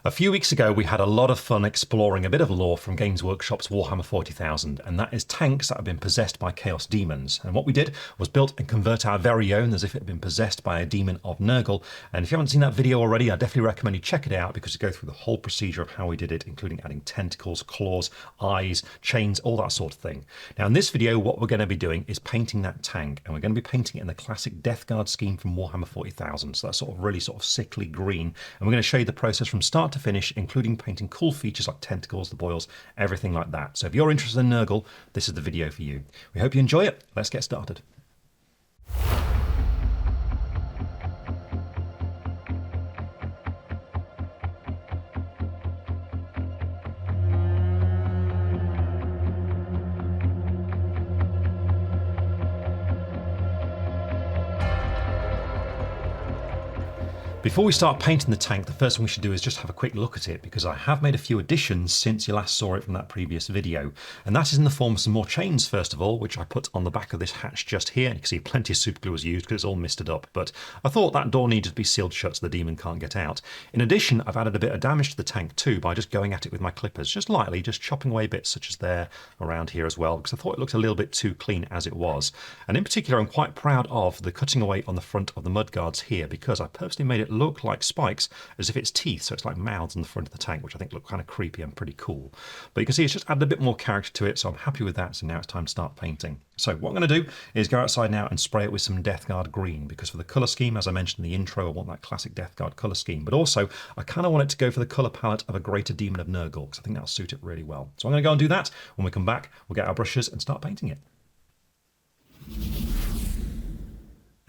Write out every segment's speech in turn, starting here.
A few weeks ago, we had a lot of fun exploring a bit of lore from Games Workshop's Warhammer 40,000, and that is tanks that have been possessed by chaos demons. And what we did was build and convert our very own as if it had been possessed by a demon of Nurgle. And if you haven't seen that video already, I definitely recommend you check it out because we go through the whole procedure of how we did it, including adding tentacles, claws, eyes, chains, all that sort of thing. Now in this video, what we're going to be doing is painting that tank, and we're going to be painting it in the classic Death Guard scheme from Warhammer 40,000. So that's really sickly green. And we're going to show you the process from start to finish, including painting cool features like tentacles, the boils, everything like that. So if you're interested in Nurgle, this is the video for you. We hope you enjoy it. Let's get started. Before we start painting the tank, the first thing we should do is just have a quick look at it, because I have made a few additions since you last saw it from that previous video. And that is in the form of some more chains, first of all, which I put on the back of this hatch just here. You can see plenty of super glue was used because it's all misted up, but I thought that door needed to be sealed shut so the demon can't get out. In addition, I've added a bit of damage to the tank too by just going at it with my clippers, just lightly, just chopping away bits such as there, around here as well, because I thought it looked a little bit too clean as it was. And in particular, I'm quite proud of the cutting away on the front of the mud guards here, because I purposely made it look like spikes as if it's teeth, so it's like mouths on the front of the tank, which I think look kind of creepy and pretty cool. But you can see it's just added a bit more character to it, so I'm happy with that. So now it's time to start painting. So what I'm going to do is go outside now and spray it with some Death Guard green, because for the colour scheme, as I mentioned in the intro, I want that classic Death Guard colour scheme, but also I kind of want it to go for the colour palette of a Greater Demon of Nurgle, because I think that'll suit it really well. So I'm going to go and do that. When we come back, we'll get our brushes and start painting it.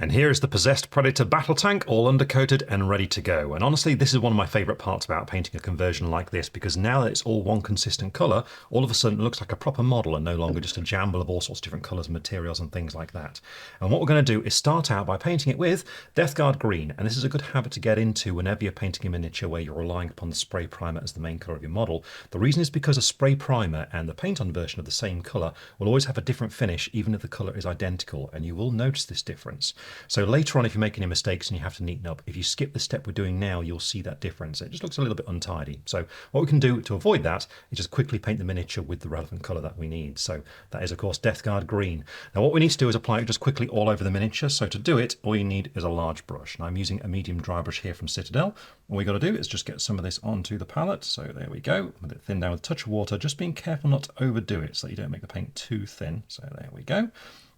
And here is the Possessed Predator battle tank, all undercoated and ready to go. And honestly, this is one of my favourite parts about painting a conversion like this, because now that it's all one consistent colour, all of a sudden it looks like a proper model and no longer just a jumble of all sorts of different colours and materials and things like that. And what we're going to do is start out by painting it with Death Guard green. And this is a good habit to get into whenever you're painting a miniature where you're relying upon the spray primer as the main colour of your model. The reason is because a spray primer and the paint-on version of the same colour will always have a different finish, even if the colour is identical, and you will notice this difference. So later on, if you make any mistakes and you have to neaten up, if you skip the step we're doing now, you'll see that difference. It just looks a little bit untidy. So what we can do to avoid that is just quickly paint the miniature with the relevant colour that we need. So that is, of course, Death Guard green. Now what we need to do is apply it just quickly all over the miniature. So to do it, all you need is a large brush. And I'm using a medium dry brush here from Citadel. All we got to do is just get some of this onto the palette. So there we go. Let it thin down with a touch of water, just being careful not to overdo it so that you don't make the paint too thin. So there we go.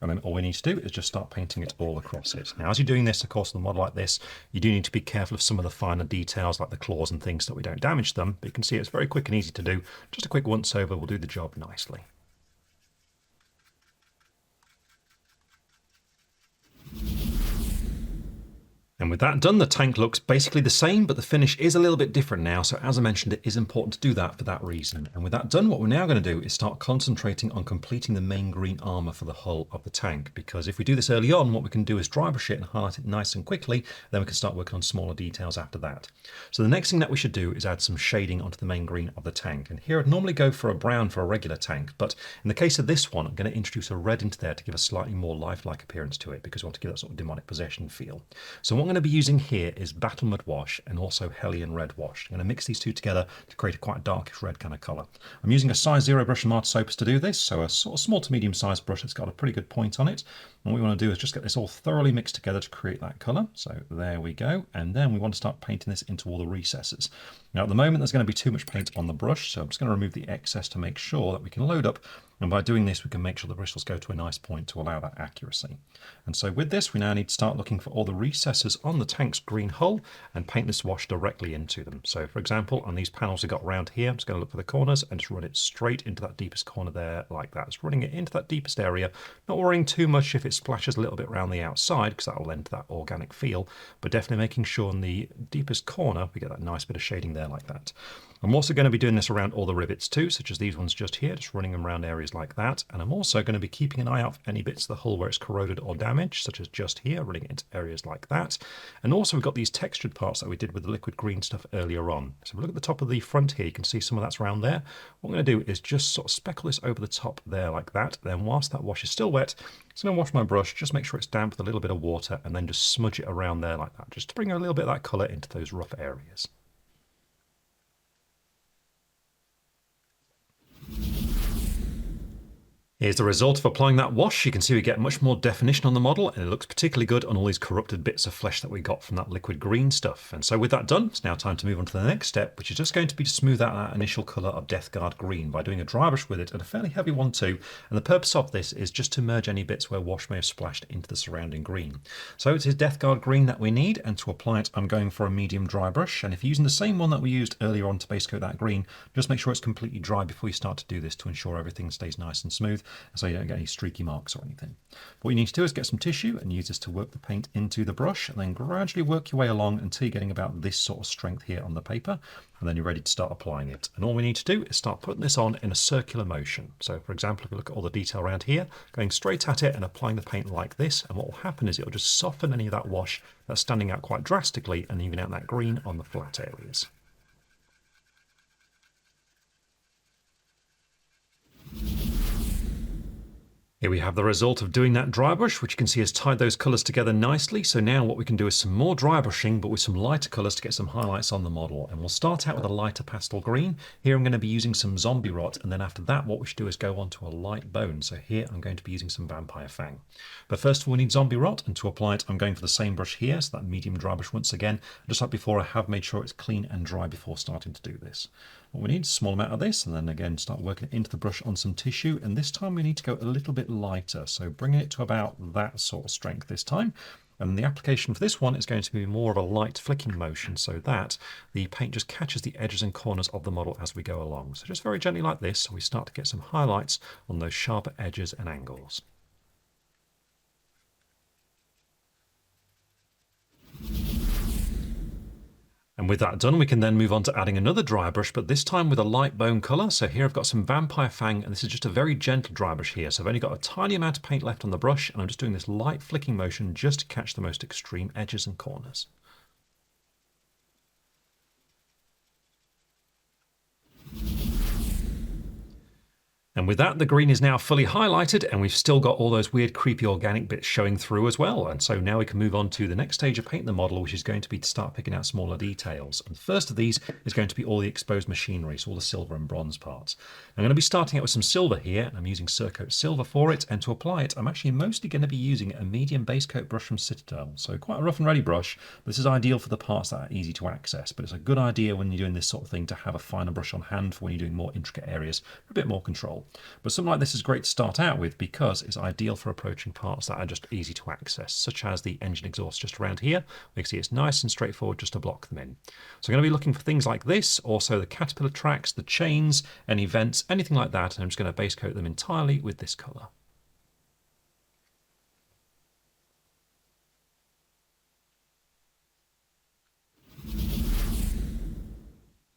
And then all we need to do is just start painting it all across it. Now, as you're doing this, of course, on a model like this, you do need to be careful of some of the finer details like the claws and things so that we don't damage them. But you can see it's very quick and easy to do. Just a quick once over will do the job nicely. And with that done, the tank looks basically the same, but the finish is a little bit different now. So as I mentioned, it is important to do that for that reason. And with that done, what we're now going to do is start concentrating on completing the main green armour for the hull of the tank. Because if we do this early on, what we can do is dry brush it and highlight it nice and quickly. Then we can start working on smaller details after that. So the next thing that we should do is add some shading onto the main green of the tank. And here I'd normally go for a brown for a regular tank. But in the case of this one, I'm going to introduce a red into there to give a slightly more lifelike appearance to it, because we want to give that sort of demonic possession feel. So what I'm going to be using here is Battle Mud Wash and also Hellion Red Wash. I'm going to mix these two together to create a quite darkish red kind of colour. I'm using a size 0 brush from Artisopas to do this, so a sort of small to medium sized brush that's got a pretty good point on it. And what we want to do is just get this all thoroughly mixed together to create that colour. So there we go. And then we want to start painting this into all the recesses. Now at the moment there's going to be too much paint on the brush, so I'm just going to remove the excess to make sure that we can load up. And by doing this, we can make sure the bristles go to a nice point to allow that accuracy. And so with this, we now need to start looking for all the recesses on the tank's green hull and paint this wash directly into them. So for example, on these panels we've got around here, I'm just going to look for the corners and just run it straight into that deepest corner there like that. Just running it into that deepest area, not worrying too much if it splashes a little bit around the outside, because that will lend to that organic feel, but definitely making sure in the deepest corner we get that nice bit of shading there like that. I'm also going to be doing this around all the rivets too, such as these ones just here, just running them around areas like that. And I'm also going to be keeping an eye out for any bits of the hull where it's corroded or damaged, such as just here, running it into areas like that. And also we've got these textured parts that we did with the liquid green stuff earlier on. So if we look at the top of the front here, you can see some of that's around there. What I'm going to do is just sort of speckle this over the top there like that. Then whilst that wash is still wet, I'm just going to wash my brush, just make sure it's damp with a little bit of water, and then just smudge it around there like that, just to bring a little bit of that colour into those rough areas. Here's the result of applying that wash. You can see we get much more definition on the model, and it looks particularly good on all these corrupted bits of flesh that we got from that liquid green stuff. And so with that done, it's now time to move on to the next step, which is just going to be to smooth out that initial colour of Death Guard green by doing a dry brush with it, and a fairly heavy one too. And the purpose of this is just to merge any bits where wash may have splashed into the surrounding green. So it's his Death Guard green that we need, and to apply it I'm going for a medium dry brush. And if you're using the same one that we used earlier on to base coat that green, just make sure it's completely dry before you start to do this to ensure everything stays nice and smooth, so you don't get any streaky marks or anything. What you need to do is get some tissue and use this to work the paint into the brush, and then gradually work your way along until you're getting about this sort of strength here on the paper, and then you're ready to start applying it. And all we need to do is start putting this on in a circular motion. So for example, if we look at all the detail around here, going straight at it and applying the paint like this, and what will happen is it'll just soften any of that wash that's standing out quite drastically and even out that green on the flat areas. Here we have the result of doing that dry brush, which you can see has tied those colours together nicely. So now what we can do is some more dry brushing, but with some lighter colours to get some highlights on the model. And we'll start out with a lighter pastel green. Here I'm going to be using some zombie rot, and then after that what we should do is go on to a light bone. So here I'm going to be using some vampire fang. But first of all we need zombie rot, and to apply it I'm going for the same brush here, so that medium dry brush once again. Just like before, I have made sure it's clean and dry before starting to do this. What we need is a small amount of this, and then again start working it into the brush on some tissue, and this time we need to go a little bit lighter, so bringing it to about that sort of strength this time. And the application for this one is going to be more of a light flicking motion, so that the paint just catches the edges and corners of the model as we go along. So just very gently like this, so we start to get some highlights on those sharper edges and angles. And with that done, we can then move on to adding another dry brush, but this time with a light bone colour. So here I've got some vampire fang, and this is just a very gentle dry brush here. So I've only got a tiny amount of paint left on the brush, and I'm just doing this light flicking motion just to catch the most extreme edges and corners. And with that, the green is now fully highlighted, and we've still got all those weird, creepy organic bits showing through as well. And so now we can move on to the next stage of painting the model, which is going to be to start picking out smaller details. And the first of these is going to be all the exposed machinery, so all the silver and bronze parts. I'm going to be starting out with some silver here, and I'm using Surcoat Silver for it. And to apply it, I'm actually mostly going to be using a medium base coat brush from Citadel. So quite a rough and ready brush. This is ideal for the parts that are easy to access, but it's a good idea when you're doing this sort of thing to have a finer brush on hand for when you're doing more intricate areas for a bit more control. But something like this is great to start out with because it's ideal for approaching parts that are just easy to access, such as the engine exhaust just around here. We can see it's nice and straightforward just to block them in. So I'm going to be looking for things like this, also the caterpillar tracks, the chains, any vents, anything like that, and I'm just going to base coat them entirely with this colour.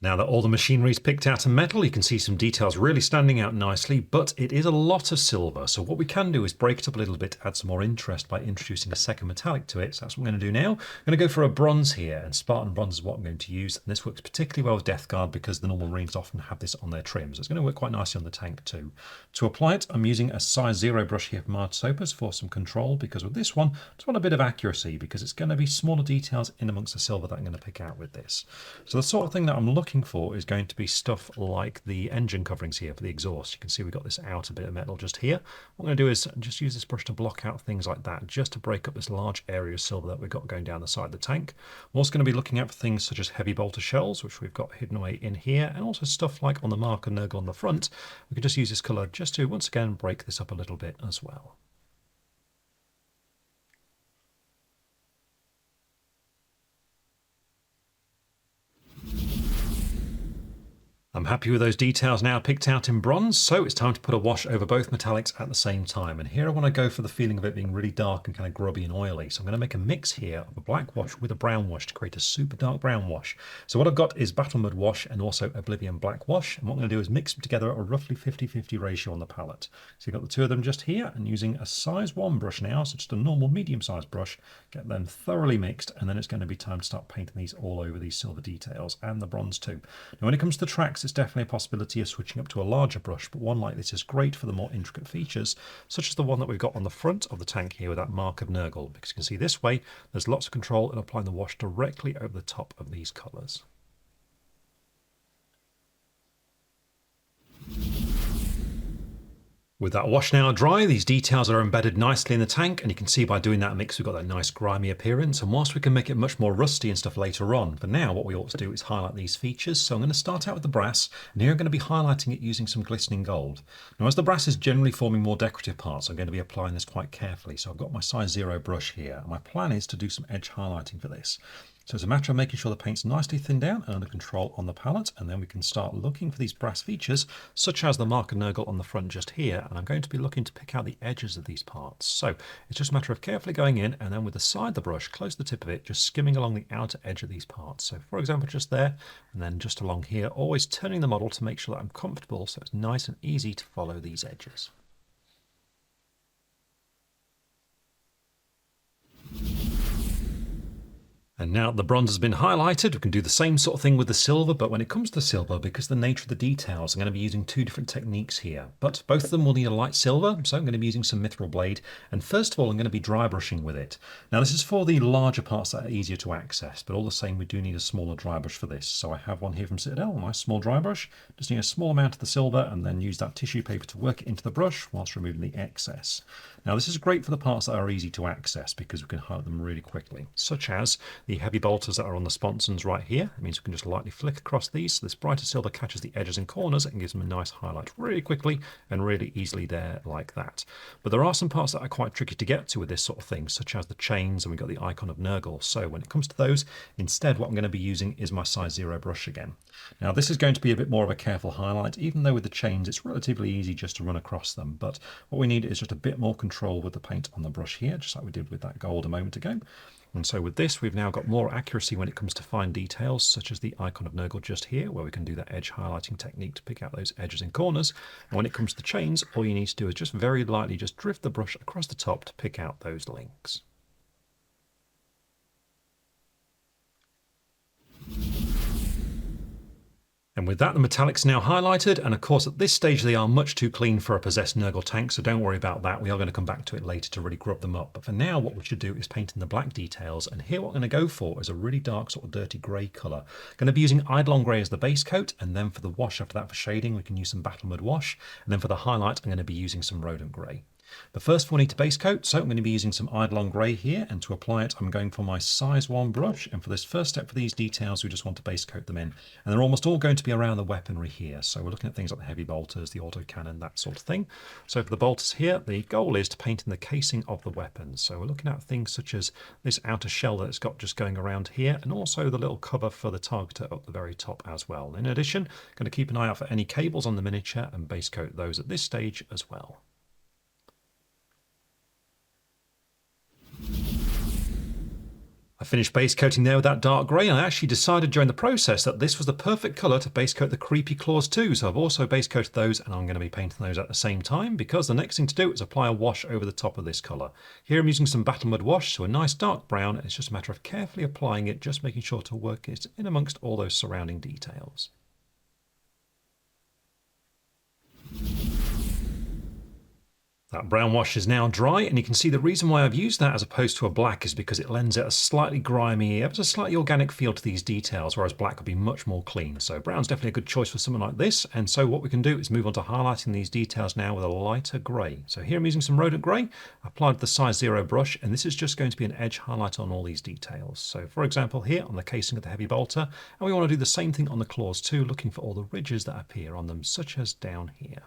Now that all the machinery is picked out in metal, you can see some details really standing out nicely, but it is a lot of silver. So what we can do is break it up a little bit, add some more interest by introducing a second metallic to it. So that's what I'm going to do now. I'm going to go for a bronze here, and Spartan bronze is what I'm going to use. And this works particularly well with Death Guard because the normal Marines often have this on their trim. So it's going to work quite nicely on the tank too. To apply it, I'm using a size 0 brush here from Art Soapers for some control, because with this one, I just want a bit of accuracy because it's going to be smaller details in amongst the silver that I'm going to pick out with this. So the sort of thing that I'm looking for is going to be stuff like the engine coverings here for the exhaust. You can see we've got this outer bit of metal just here. What I'm going to do is just use this brush to block out things like that, just to break up this large area of silver that we've got going down the side of the tank. I'm also going to be looking out for things such as heavy bolter shells, which we've got hidden away in here, and also stuff like on the marker Nurgle on the front. We can just use this colour just to, once again, break this up a little bit as well. I'm happy with those details now picked out in bronze, so it's time to put a wash over both metallics at the same time. And here I want to go for the feeling of it being really dark and kind of grubby and oily. So I'm going to make a mix here of a black wash with a brown wash to create a super dark brown wash. So what I've got is Battle Mud wash and also Oblivion black wash. And what I'm going to do is mix them together at a roughly 50-50 ratio on the palette. So you've got the two of them just here, and using a size 1 brush now, so just a normal medium-sized brush, get them thoroughly mixed, and then it's going to be time to start painting these all over these silver details and the bronze too. Now when it comes to the tracks, it's definitely a possibility of switching up to a larger brush, but one like this is great for the more intricate features, such as the one that we've got on the front of the tank here with that mark of Nurgle, because you can see this way there's lots of control in applying the wash directly over the top of these colours. With that wash now dry, these details are embedded nicely in the tank, and you can see by doing that mix we've got that nice grimy appearance. And whilst we can make it much more rusty and stuff later on, for now what we ought to do is highlight these features. So I'm going to start out with the brass, and here I'm going to be highlighting it using some glistening gold. Now as the brass is generally forming more decorative parts, I'm going to be applying this quite carefully. So I've got my size 0 brush here, and my plan is to do some edge highlighting for this. So it's a matter of making sure the paint's nicely thinned down and under control on the palette, and then we can start looking for these brass features, such as the marker Nurgle on the front just here, and I'm going to be looking to pick out the edges of these parts. So it's just a matter of carefully going in, and then with the side of the brush, close to the tip of it, just skimming along the outer edge of these parts. So for example, just there, and then just along here, always turning the model to make sure that I'm comfortable, so it's nice and easy to follow these edges. And now the bronze has been highlighted, we can do the same sort of thing with the silver, but when it comes to silver, because of the nature of the details, I'm going to be using two different techniques here. But both of them will need a light silver, so I'm going to be using some mithril blade. And first of all, I'm going to be dry brushing with it. Now this is for the larger parts that are easier to access, but all the same, we do need a smaller dry brush for this. So I have one here from Citadel, a nice small dry brush. Just need a small amount of the silver, and then use that tissue paper to work it into the brush whilst removing the excess. Now this is great for the parts that are easy to access because we can highlight them really quickly, such as the heavy bolters that are on the sponsons right here. It means we can just lightly flick across these, so this brighter silver catches the edges and corners and gives them a nice highlight really quickly and really easily there like that. But there are some parts that are quite tricky to get to with this sort of thing, such as the chains, and we've got the icon of Nurgle. So when it comes to those, instead what I'm going to be using is my size 0 brush again. Now this is going to be a bit more of a careful highlight, even though with the chains it's relatively easy just to run across them, but what we need is just a bit more control with the paint on the brush here, just like we did with that gold a moment ago. And so with this, we've now got more accuracy when it comes to fine details, such as the icon of Nurgle just here, where we can do that edge highlighting technique to pick out those edges and corners. And when it comes to the chains, all you need to do is just very lightly just drift the brush across the top to pick out those links. And with that, the metallics now highlighted, and of course at this stage they are much too clean for a possessed Nurgle tank, so don't worry about that. We are going to come back to it later to really grub them up. But for now, what we should do is paint in the black details, and here what I'm going to go for is a really dark sort of dirty grey colour. Going to be using Eidolon Grey as the base coat, and then for the wash after that for shading we can use some Battlemud wash, and then for the highlight I'm going to be using some Rodent Grey. But first we'll need to base coat, so I'm going to be using some Eidolon Grey here, and to apply it I'm going for my size 1 brush, and for this first step for these details we just want to base coat them in. And they're almost all going to be around the weaponry here, so we're looking at things like the heavy bolters, the autocannon, that sort of thing. So for the bolters here, the goal is to paint in the casing of the weapons. So we're looking at things such as this outer shell that it's got just going around here, and also the little cover for the targeter up the very top as well. In addition, going to keep an eye out for any cables on the miniature and base coat those at this stage as well. I finished base coating there with that dark grey, and I actually decided during the process that this was the perfect colour to base coat the creepy claws too, so I've also base coated those, and I'm going to be painting those at the same time because the next thing to do is apply a wash over the top of this colour. Here I'm using some Battlemud wash, so a nice dark brown, and it's just a matter of carefully applying it, just making sure to work it in amongst all those surrounding details. That brown wash is now dry, and you can see the reason why I've used that as opposed to a black is because it lends it a slightly grimy, ever so slightly organic feel to these details, whereas black would be much more clean. So brown's definitely a good choice for something like this, and so what we can do is move on to highlighting these details now with a lighter grey. So here I'm using some Rodent Grey, applied the size 0 brush, and this is just going to be an edge highlight on all these details. So for example here on the casing of the heavy bolter, and we want to do the same thing on the claws too, looking for all the ridges that appear on them, such as down here.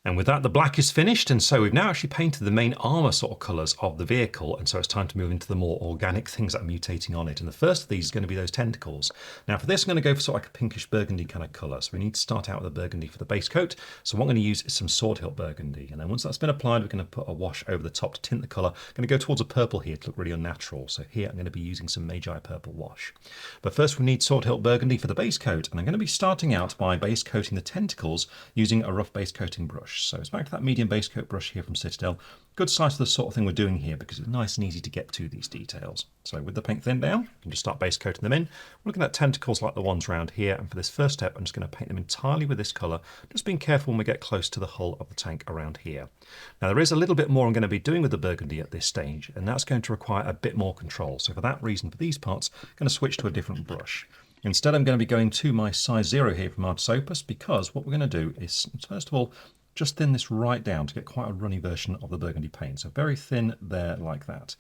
And with that, the black is finished, and so we've now actually painted the main armour sort of colours of the vehicle, and so it's time to move into the more organic things that are mutating on it. And the first of these is going to be those tentacles. Now for this I'm going to go for sort of like a pinkish burgundy kind of colour, so we need to start out with a burgundy for the base coat. So what I'm going to use is some sword hilt burgundy, and then once that's been applied we're going to put a wash over the top to tint the colour. I'm going to go towards a purple here to look really unnatural, so here I'm going to be using some Magi purple wash. But first we need sword hilt burgundy for the base coat, and I'm going to be starting out by base coating the tentacles using a rough base coating brush. So it's back to that medium base coat brush here from Citadel. Good size for the sort of thing we're doing here because it's nice and easy to get to these details. So with the paint thinned down, you can just start base coating them in. We're looking at tentacles like the ones around here, and for this first step I'm just going to paint them entirely with this colour, just being careful when we get close to the hull of the tank around here. Now there is a little bit more I'm going to be doing with the burgundy at this stage, and that's going to require a bit more control. So for that reason, for these parts, I'm going to switch to a different brush. Instead, I'm going to be going to my size 0 here from Artisopus, because what we're going to do is, first of all, just thin this right down to get quite a runny version of the burgundy paint. So very thin there like that.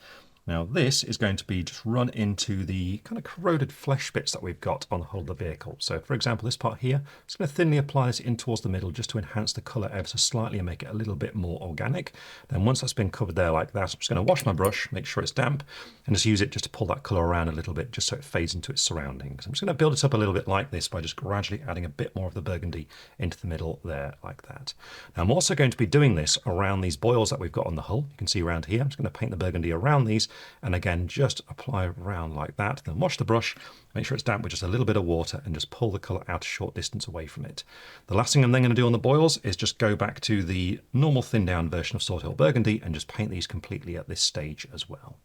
Now this is going to be just run into the kind of corroded flesh bits that we've got on the hull of the vehicle. So for example, this part here, I'm just going to thinly apply this in towards the middle just to enhance the colour ever so slightly and make it a little bit more organic. Then once that's been covered there like that, I'm just going to wash my brush, make sure it's damp, and just use it just to pull that colour around a little bit just so it fades into its surroundings. I'm just going to build it up a little bit like this by just gradually adding a bit more of the burgundy into the middle there like that. Now I'm also going to be doing this around these boils that we've got on the hull. You can see around here, I'm just going to paint the burgundy around these, and again just apply around like that, then wash the brush, make sure it's damp with just a little bit of water, and just pull the colour out a short distance away from it. The last thing I'm then going to do on the boils is just go back to the normal thin down version of Sword Hill Burgundy and just paint these completely at this stage as well.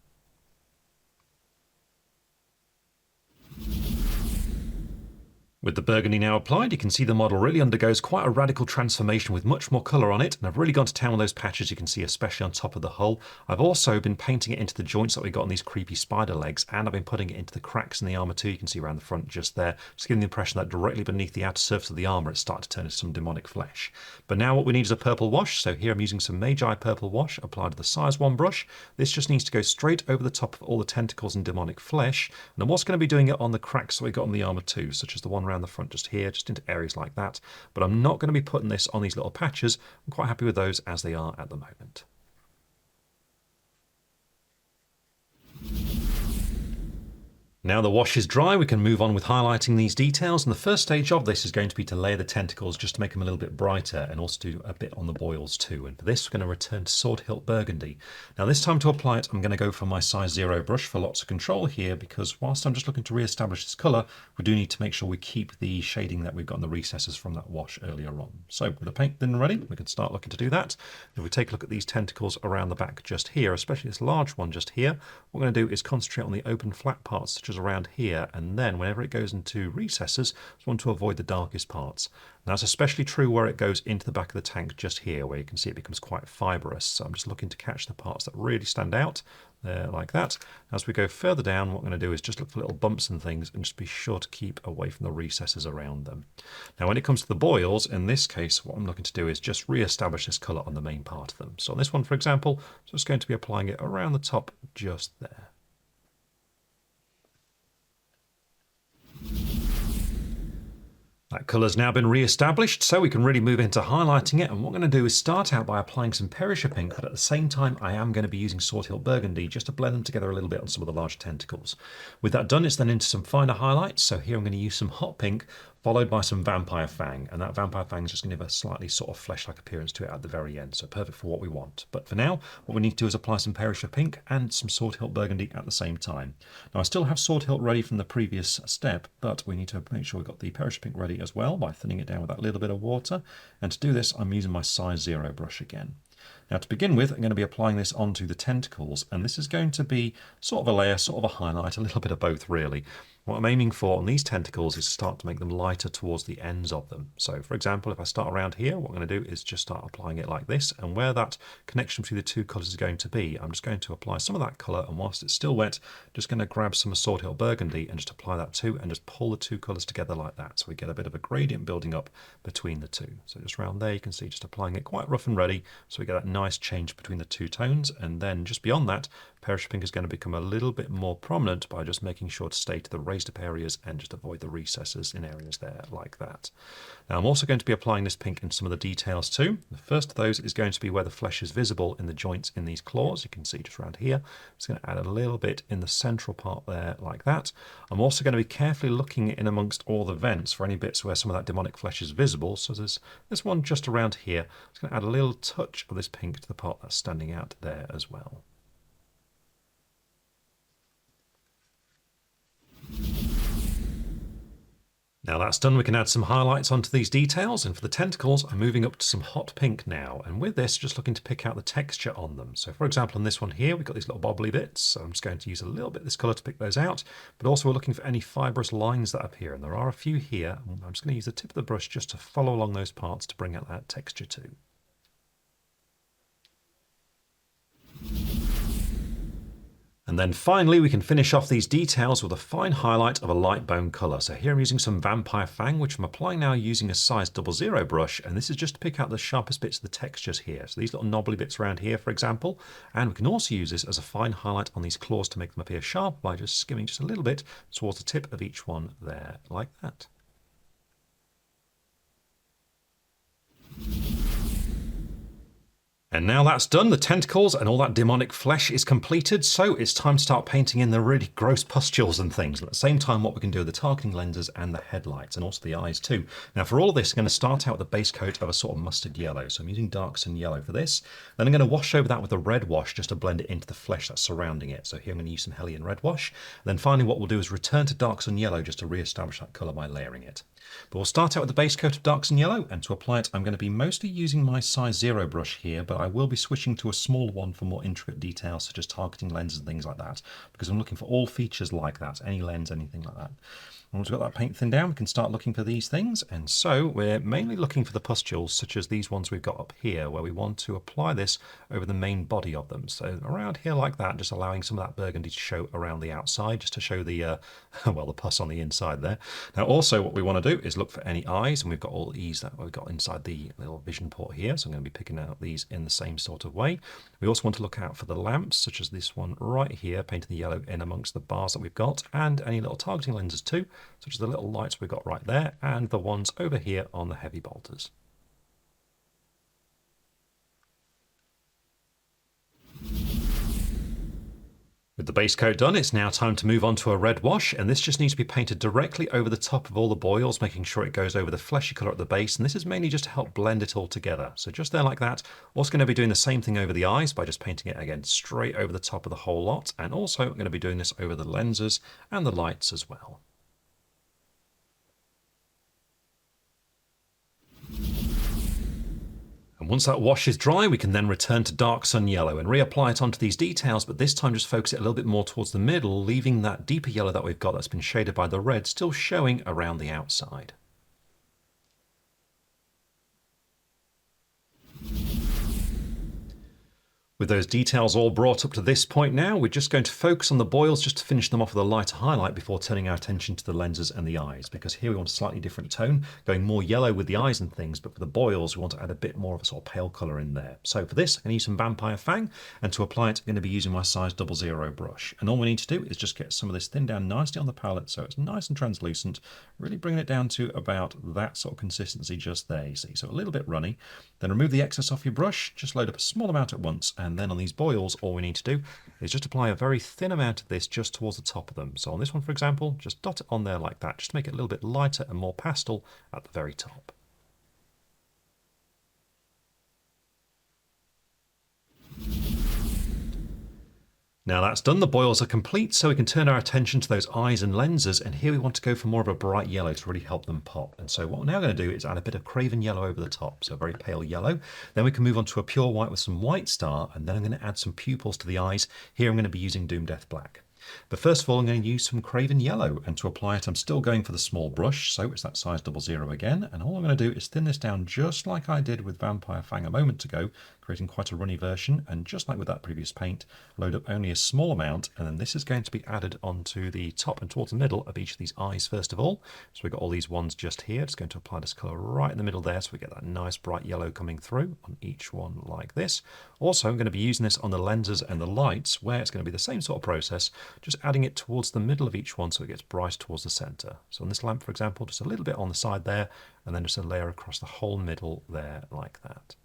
With the burgundy now applied, you can see the model really undergoes quite a radical transformation with much more colour on it, and I've really gone to town with those patches you can see, especially on top of the hull. I've also been painting it into the joints that we got on these creepy spider legs, and I've been putting it into the cracks in the armour too. You can see around the front just there, just giving the impression that directly beneath the outer surface of the armour it's starting to turn into some demonic flesh. But now what we need is a purple wash, so here I'm using some Magi purple wash applied to the size 1 brush. This just needs to go straight over the top of all the tentacles and demonic flesh, and I'm also going to be doing it on the cracks that we got on the armour too, such as the one around the front just here, just into areas like that. But I'm not going to be putting this on these little patches. I'm quite happy with those as they are at the moment. Now the wash is dry, we can move on with highlighting these details, and the first stage of this is going to be to layer the tentacles just to make them a little bit brighter, and also do a bit on the boils too. And for this we're going to return to Sword Hilt Burgundy. Now this time to apply it, I'm going to go for my size 0 brush for lots of control here, because whilst I'm just looking to re-establish this colour, we do need to make sure we keep the shading that we've got in the recesses from that wash earlier on. So with the paint thin and ready, we can start looking to do that. If we take a look at these tentacles around the back just here, especially this large one just here, what we're going to do is concentrate on the open flat parts such as around here, and then whenever it goes into recesses, just want to avoid the darkest parts. And that's especially true where it goes into the back of the tank just here, where you can see it becomes quite fibrous. So I'm just looking to catch the parts that really stand out there like that. As we go further down, what I'm going to do is just look for little bumps and things and just be sure to keep away from the recesses around them. Now when it comes to the boils, in this case what I'm looking to do is just re-establish this colour on the main part of them. So on this one for example, I'm just going to be applying it around the top just there. That colour's now been re-established, so we can really move into highlighting it, and what I'm going to do is start out by applying some Perisher Pink, but at the same time I am going to be using Sword Hilt Burgundy just to blend them together a little bit on some of the larger tentacles. With that done, it's then into some finer highlights, so here I'm going to use some Hot Pink, followed by some Vampire Fang, and that Vampire Fang is just going to give a slightly sort of flesh-like appearance to it at the very end, so perfect for what we want. But for now, what we need to do is apply some Perisher Pink and some Sword Hilt Burgundy at the same time. Now I still have Sword Hilt ready from the previous step, but we need to make sure we've got the Perisher Pink ready as well by thinning it down with that little bit of water, and to do this I'm using my size 0 brush again. Now to begin with, I'm going to be applying this onto the tentacles, and this is going to be sort of a layer, sort of a highlight, a little bit of both really. What I'm aiming for on these tentacles is to start to make them lighter towards the ends of them. So for example, if I start around here, what I'm going to do is just start applying it like this, and where that connection between the two colours is going to be, I'm just going to apply some of that colour, and whilst it's still wet, just going to grab some Sword Hilt Burgundy and just apply that too, and just pull the two colours together like that, so we get a bit of a gradient building up between the two. So just around there you can see just applying it quite rough and ready, so we get that nice change between the two tones, and then just beyond that, Perisher Pink is going to become a little bit more prominent by just making sure to stay to the raised up areas and just avoid the recesses in areas there like that. Now I'm also going to be applying this pink in some of the details too. The first of those is going to be where the flesh is visible in the joints in these claws. You can see just around here. I'm just going to add a little bit in the central part there like that. I'm also going to be carefully looking in amongst all the vents for any bits where some of that demonic flesh is visible. So there's this one just around here. I'm just going to add a little touch of this pink to the part that's standing out there as well. Now that's done, we can add some highlights onto these details, and for the tentacles I'm moving up to some hot pink now, and with this just looking to pick out the texture on them. So for example on this one here we've got these little bobbly bits, so I'm just going to use a little bit of this colour to pick those out, but also we're looking for any fibrous lines that appear, and there are a few here. I'm just going to use the tip of the brush just to follow along those parts to bring out that texture too. And then finally, we can finish off these details with a fine highlight of a light bone color. So here I'm using some Vampire Fang, which I'm applying now using a size 00 brush. And this is just to pick out the sharpest bits of the textures here. So these little knobbly bits around here, for example. And we can also use this as a fine highlight on these claws to make them appear sharp by just skimming just a little bit towards the tip of each one there, like that. And now that's done, the tentacles and all that demonic flesh is completed, so it's time to start painting in the really gross pustules and things. At the same time, what we can do with the targeting lenses and the headlights, and also the eyes too. Now for all of this, I'm going to start out with a base coat of a sort of mustard yellow. So I'm using dark sun yellow for this. Then I'm going to wash over that with a red wash just to blend it into the flesh that's surrounding it. So here I'm going to use some Hellion red wash. And then finally what we'll do is return to dark sun yellow just to re-establish that colour by layering it. But we'll start out with the base coat of dark sun yellow, and to apply it I'm going to be mostly using my size 0 brush here, but I will be switching to a smaller one for more intricate details such as targeting lenses and things like that, because I'm looking for all features like that, any lens, anything like that. Once we've got that paint thinned down, we can start looking for these things, and so we're mainly looking for the pustules such as these ones we've got up here, where we want to apply this over the main body of them. So around here like that, just allowing some of that burgundy to show around the outside, just to show the well, the pus on the inside there. Now also what we want to do is look for any eyes, and we've got all these that we've got inside the little vision port here, so I'm going to be picking out these in the same sort of way. We also want to look out for the lamps, such as this one right here, painting the yellow in amongst the bars that we've got, and any little targeting lenses too, such as the little lights we've got right there, and the ones over here on the heavy bolters. With the base coat done, it's now time to move on to a red wash, and this just needs to be painted directly over the top of all the boils, making sure it goes over the fleshy colour at the base, and this is mainly just to help blend it all together. So just there like that. Also going to be doing the same thing over the eyes by just painting it again straight over the top of the whole lot, and also I'm going to be doing this over the lenses and the lights as well. And once that wash is dry, we can then return to dark sun yellow and reapply it onto these details, but this time just focus it a little bit more towards the middle, leaving that deeper yellow that we've got that's been shaded by the red still showing around the outside. With those details all brought up to this point now, we're just going to focus on the boils just to finish them off with a lighter highlight before turning our attention to the lenses and the eyes, because here we want a slightly different tone, going more yellow with the eyes and things, but for the boils we want to add a bit more of a sort of pale colour in there. So for this I'm going to use some Vampire Fang, and to apply it I'm going to be using my size 00 brush. And all we need to do is just get some of this thinned down nicely on the palette so it's nice and translucent, really bringing it down to about that sort of consistency just there, you see, so a little bit runny. Then remove the excess off your brush, just load up a small amount at once, and then on these boils all we need to do is just apply a very thin amount of this just towards the top of them. So on this one for example, just dot it on there like that, just to make it a little bit lighter and more pastel at the very top. Now that's done, the boils are complete, so we can turn our attention to those eyes and lenses, and here we want to go for more of a bright yellow to really help them pop. And so what we're now going to do is add a bit of Craven yellow over the top, so a very pale yellow. Then we can move on to a pure white with some White Star, and then I'm going to add some pupils to the eyes. Here I'm going to be using Doom Death Black. But first of all I'm going to use some Craven yellow, and to apply it I'm still going for the small brush, so it's that size 00 again, and all I'm going to do is thin this down just like I did with Vampire Fang a moment ago, creating quite a runny version, and just like with that previous paint, load up only a small amount, and then this is going to be added onto the top and towards the middle of each of these eyes first of all. So we've got all these ones just here, just going to apply this colour right in the middle there so we get that nice bright yellow coming through on each one like this. Also I'm going to be using this on the lenses and the lights, where it's going to be the same sort of process, just adding it towards the middle of each one so it gets bright towards the centre. So on this lamp for example, just a little bit on the side there, and then just a layer across the whole middle there like that.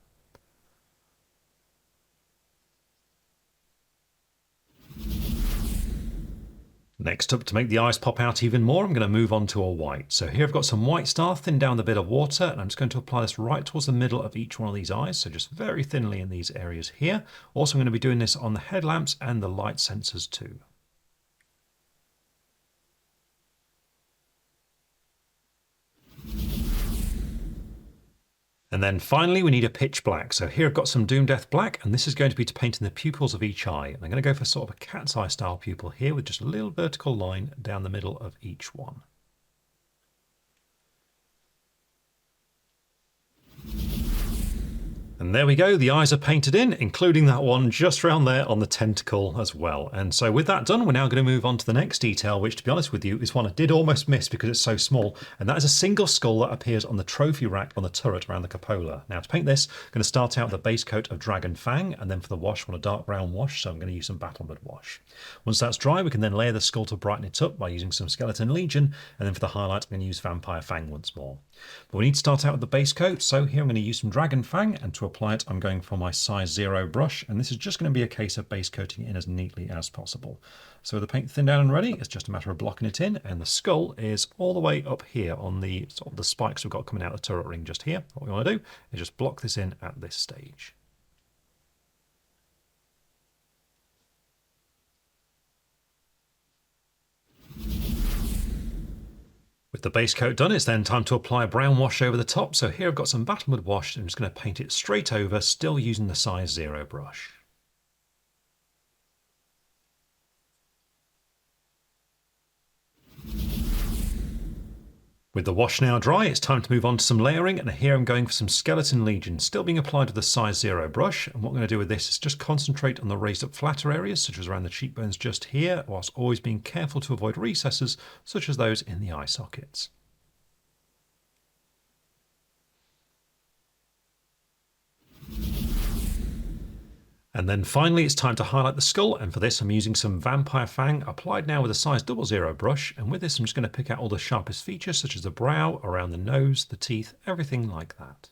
Next up, to make the eyes pop out even more, I'm going to move on to a white. So here I've got some White Star thinned down with a bit of water, and I'm just going to apply this right towards the middle of each one of these eyes, so just very thinly in these areas here. Also I'm going to be doing this on the headlamps and the light sensors too. And then finally we need a pitch black. So here I've got some Doom Death Black, and this is going to be to paint in the pupils of each eye. And I'm going to go for sort of a cat's eye style pupil here with just a little vertical line down the middle of each one. And there we go, the eyes are painted in, including that one just around there on the tentacle as well. And so with that done, we're now going to move on to the next detail, which to be honest with you is one I did almost miss because it's so small. And that is a single skull that appears on the trophy rack on the turret around the cupola. Now to paint this, I'm going to start out with a base coat of Dragon Fang, and then for the wash, I want a dark brown wash, so I'm going to use some Battlemud wash. Once that's dry, we can then layer the skull to brighten it up by using some Skeleton Legion, and then for the highlight, I'm going to use Vampire Fang once more. But we need to start out with the base coat, so here I'm going to use some Dragon Fang, and to apply it I'm going for my size 0 brush, and this is just going to be a case of base coating it in as neatly as possible. So with the paint thinned down and ready, it's just a matter of blocking it in, and the skull is all the way up here on the sort of the spikes we've got coming out of the turret ring just here. What we want to do is just block this in at this stage. With the base coat done, it's then time to apply a brown wash over the top. So here I've got some Battlemud wash, and I'm just going to paint it straight over, still using the size 0 brush. With the wash now dry, it's time to move on to some layering, and here I'm going for some Skeleton Legion, still being applied with the size 0 brush. And what I'm going to do with this is just concentrate on the raised up flatter areas, such as around the cheekbones just here, whilst always being careful to avoid recesses, such as those in the eye sockets. And then finally, it's time to highlight the skull, and for this I'm using some Vampire Fang, applied now with a size 00 brush, and with this I'm just going to pick out all the sharpest features, such as the brow, around the nose, the teeth, everything like that.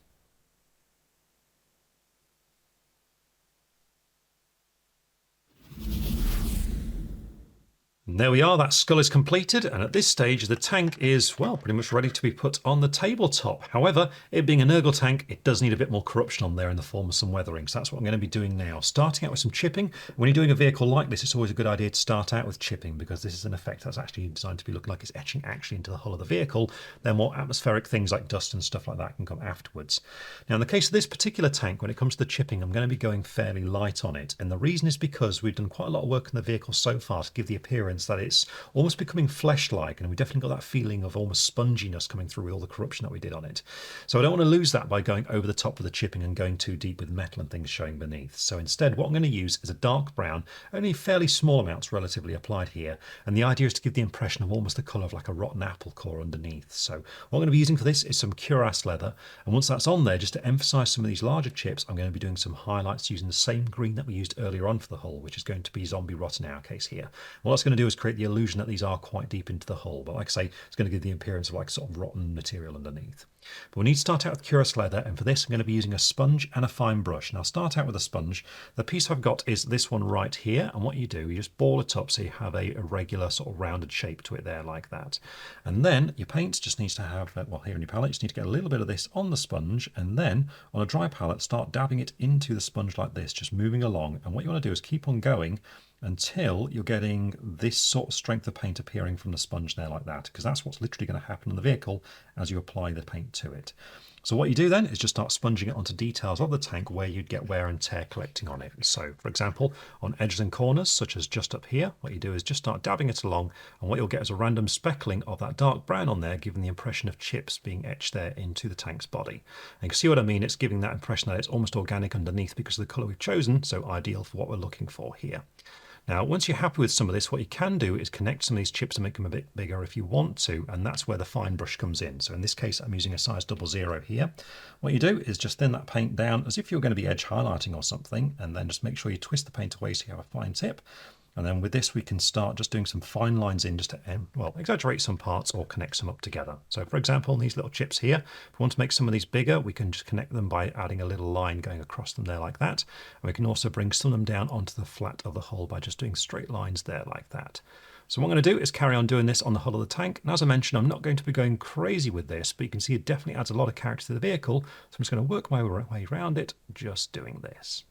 And there we are, that skull is completed, and at this stage the tank is, well, pretty much ready to be put on the tabletop. However, it being a Nurgle tank, it does need a bit more corruption on there in the form of some weathering, so that's what I'm going to be doing now. Starting out with some chipping. When you're doing a vehicle like this, it's always a good idea to start out with chipping, because this is an effect that's actually designed to be looking like it's etching actually into the hull of the vehicle. Then more atmospheric things like dust and stuff like that can come afterwards. Now in the case of this particular tank, when it comes to the chipping, I'm going to be going fairly light on it, and the reason is because we've done quite a lot of work on the vehicle so far to give the appearance that it's almost becoming flesh-like, and we definitely got that feeling of almost sponginess coming through with all the corruption that we did on it. So I don't want to lose that by going over the top of the chipping and going too deep with metal and things showing beneath. So instead what I'm going to use is a dark brown, only fairly small amounts relatively applied here, and the idea is to give the impression of almost the colour of like a rotten apple core underneath. So what I'm going to be using for this is some cuirass leather, and once that's on there, just to emphasise some of these larger chips, I'm going to be doing some highlights using the same green that we used earlier on for the hull, which is going to be zombie rot in our case here. What that's going to do is create the illusion that these are quite deep into the hull, but like I say, it's going to give the appearance of like sort of rotten material underneath. But we need to start out with cuirass leather, and for this I'm going to be using a sponge and a fine brush. And I'll start out with a sponge. The piece I've got is this one right here, and what you do, you just ball it up so you have a regular sort of rounded shape to it there like that. And then your paint just needs to have, well, here in your palette, you just need to get a little bit of this on the sponge, and then on a dry palette start dabbing it into the sponge like this, just moving along. And what you want to do is keep on going until you're getting this sort of strength of paint appearing from the sponge there like that, because that's what's literally going to happen on the vehicle as you apply the paint to it. So what you do then is just start sponging it onto details of the tank where you'd get wear and tear collecting on it. So for example, on edges and corners, such as just up here, what you do is just start dabbing it along, and what you'll get is a random speckling of that dark brown on there, giving the impression of chips being etched there into the tank's body. And you can see what I mean, it's giving that impression that it's almost organic underneath because of the colour we've chosen, so ideal for what we're looking for here. Now, once you're happy with some of this, what you can do is connect some of these chips and make them a bit bigger if you want to, and that's where the fine brush comes in. So in this case, I'm using a size 00 here. What you do is just thin that paint down as if you're going to be edge highlighting or something, and then just make sure you twist the paint away so you have a fine tip. And then with this, we can start just doing some fine lines in just to, well, exaggerate some parts or connect some up together. So for example, these little chips here, if we want to make some of these bigger, we can just connect them by adding a little line going across them there like that. And we can also bring some of them down onto the flat of the hull by just doing straight lines there like that. So what I'm going to do is carry on doing this on the hull of the tank. And as I mentioned, I'm not going to be going crazy with this, but you can see it definitely adds a lot of character to the vehicle. So I'm just going to work my way around it, just doing this.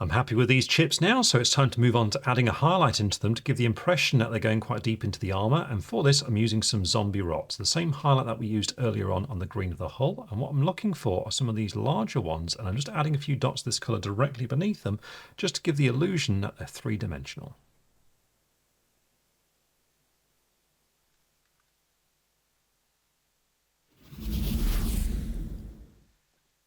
I'm happy with these chips now, so it's time to move on to adding a highlight into them to give the impression that they're going quite deep into the armour, and for this I'm using some zombie rot, the same highlight that we used earlier on the green of the hull. And what I'm looking for are some of these larger ones, and I'm just adding a few dots of this colour directly beneath them, just to give the illusion that they're three-dimensional. And then finally, it's time to add a highlight into them to give the impression that they're going quite deep into the armour, and for this I'm using some zombie rot, the same highlight that we used earlier on the green of the hull. And what I'm looking for are some of these larger ones, and I'm just adding a few dots of this colour directly beneath them, just to give the illusion that they're three-dimensional.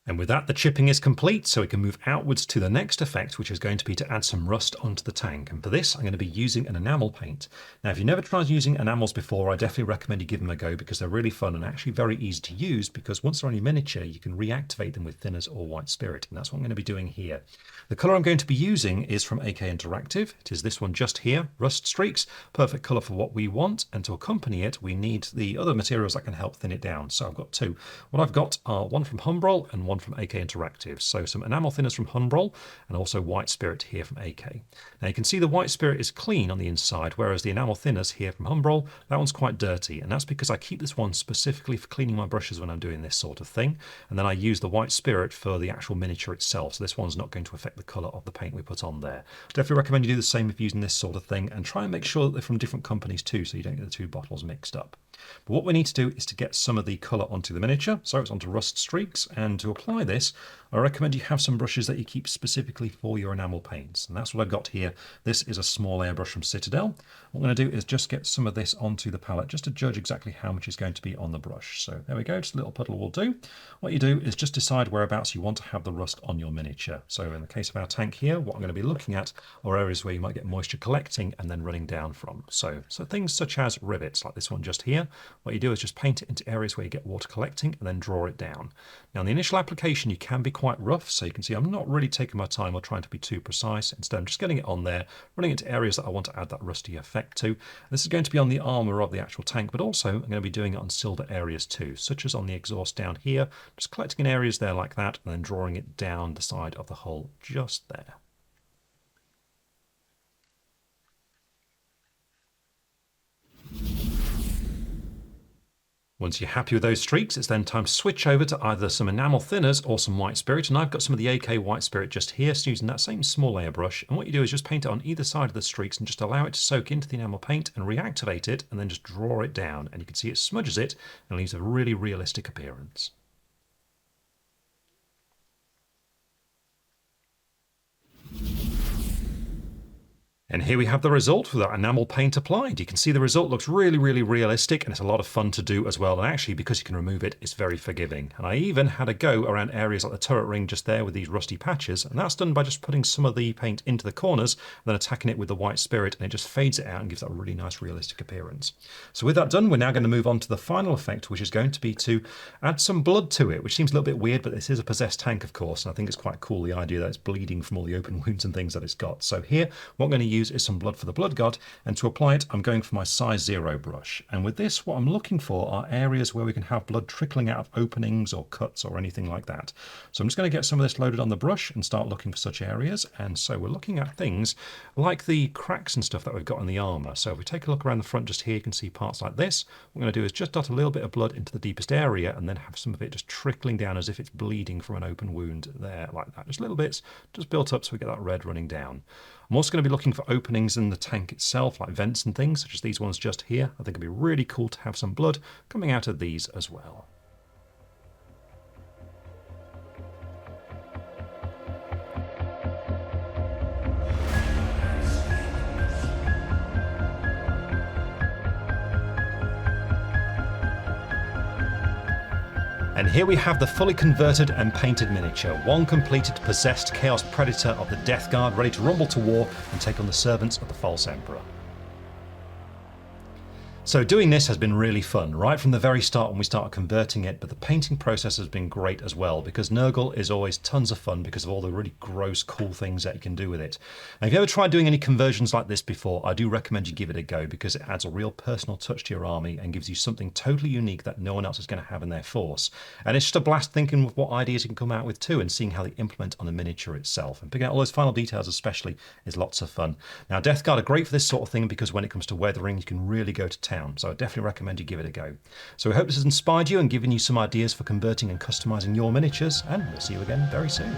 And with that, the chipping is complete, so we can move outwards to the next effect, which is going to be to add some rust onto the tank. And for this, I'm going to be using an enamel paint. Now, if you've never tried using enamels before, I definitely recommend you give them a go because they're really fun and actually very easy to use because once they're on your miniature, you can reactivate them with thinners or white spirit. And that's what I'm going to be doing here. The colour I'm going to be using is from AK Interactive. It is this one just here, Rust Streaks. Perfect colour for what we want. And to accompany it, we need the other materials that can help thin it down. So I've got two. What I've got are one from Humbrol and one from AK Interactive. So some enamel thinners from Humbrol and also white spirit here from AK. Now you can see the white spirit is clean on the inside, whereas the enamel thinners here from Humbrol, that one's quite dirty. And that's because I keep this one specifically for cleaning my brushes when I'm doing this sort of thing. And then I use the white spirit for the actual miniature itself. So this one's not going to affect the colour of the paint we put on there. Definitely recommend you do the same if using this sort of thing and try and make sure that they're from different companies too, so you don't get the two bottles mixed up. But what we need to do is to get some of the colour onto the miniature, so it's onto Rust Streaks, and to apply this, I recommend you have some brushes that you keep specifically for your enamel paints, and that's what I've got here. This is a small airbrush from Citadel. What I'm going to do is just get some of this onto the palette, just to judge exactly how much is going to be on the brush. So there we go, just a little puddle will do. What you do is just decide whereabouts you want to have the rust on your miniature. So in the case of our tank here, what I'm going to be looking at are areas where you might get moisture collecting and then running down from. So things such as rivets, like this one just here. What you do is just paint it into areas where you get water collecting and then draw it down. Now in the initial application you can be quite rough, so you can see I'm not really taking my time or trying to be too precise. Instead I'm just getting it on there, running it into areas that I want to add that rusty effect to. This is going to be on the armour of the actual tank, but also I'm going to be doing it on silver areas too, such as on the exhaust down here, just collecting in areas there like that and then drawing it down the side of the hull just there. Once you're happy with those streaks, it's then time to switch over to either some enamel thinners or some white spirit. And I've got some of the AK white spirit just here, so using that same small airbrush. And what you do is just paint it on either side of the streaks and just allow it to soak into the enamel paint and reactivate it and then just draw it down. And you can see it smudges it and leaves a really realistic appearance. And here we have the result with that enamel paint applied. You can see the result looks really, really realistic and it's a lot of fun to do as well. And actually, because you can remove it, it's very forgiving. And I even had a go around areas like the turret ring just there with these rusty patches. And that's done by just putting some of the paint into the corners and then attacking it with the white spirit, and it just fades it out and gives that a really nice realistic appearance. So with that done, we're now going to move on to the final effect, which is going to be to add some blood to it, which seems a little bit weird, but this is a possessed tank, of course. And I think it's quite cool, the idea that it's bleeding from all the open wounds and things that it's got. So here, what I'm going to use is some blood for the blood god, and to apply it I'm going for my size 0 brush. And with this, what I'm looking for are areas where we can have blood trickling out of openings or cuts or anything like that. So I'm just going to get some of this loaded on the brush and start looking for such areas. And so we're looking at things like the cracks and stuff that we've got in the armor. So if we take a look around the front just here, you can see parts like this. What we're going to do is just dot a little bit of blood into the deepest area and then have some of it just trickling down as if it's bleeding from an open wound there, like that. Just little bits just built up so we get that red running down. I'm also going to be looking for openings in the tank itself, like vents and things, such as these ones just here. I think it'd be really cool to have some blood coming out of these as well. And here we have the fully converted and painted miniature, one completed possessed Chaos Predator of the Death Guard, ready to rumble to war and take on the servants of the False Emperor. So doing this has been really fun, right from the very start when we started converting it, but the painting process has been great as well, because Nurgle is always tons of fun because of all the really gross, cool things that you can do with it. Now, if you ever tried doing any conversions like this before, I do recommend you give it a go, because it adds a real personal touch to your army and gives you something totally unique that no one else is going to have in their force. And it's just a blast thinking of what ideas you can come out with too, and seeing how they implement on the miniature itself. And picking out all those final details especially is lots of fun. Now, Death Guard are great for this sort of thing because when it comes to weathering, you can really go to town. So I definitely recommend you give it a go. So we hope this has inspired you and given you some ideas for converting and customizing your miniatures, and we'll see you again very soon.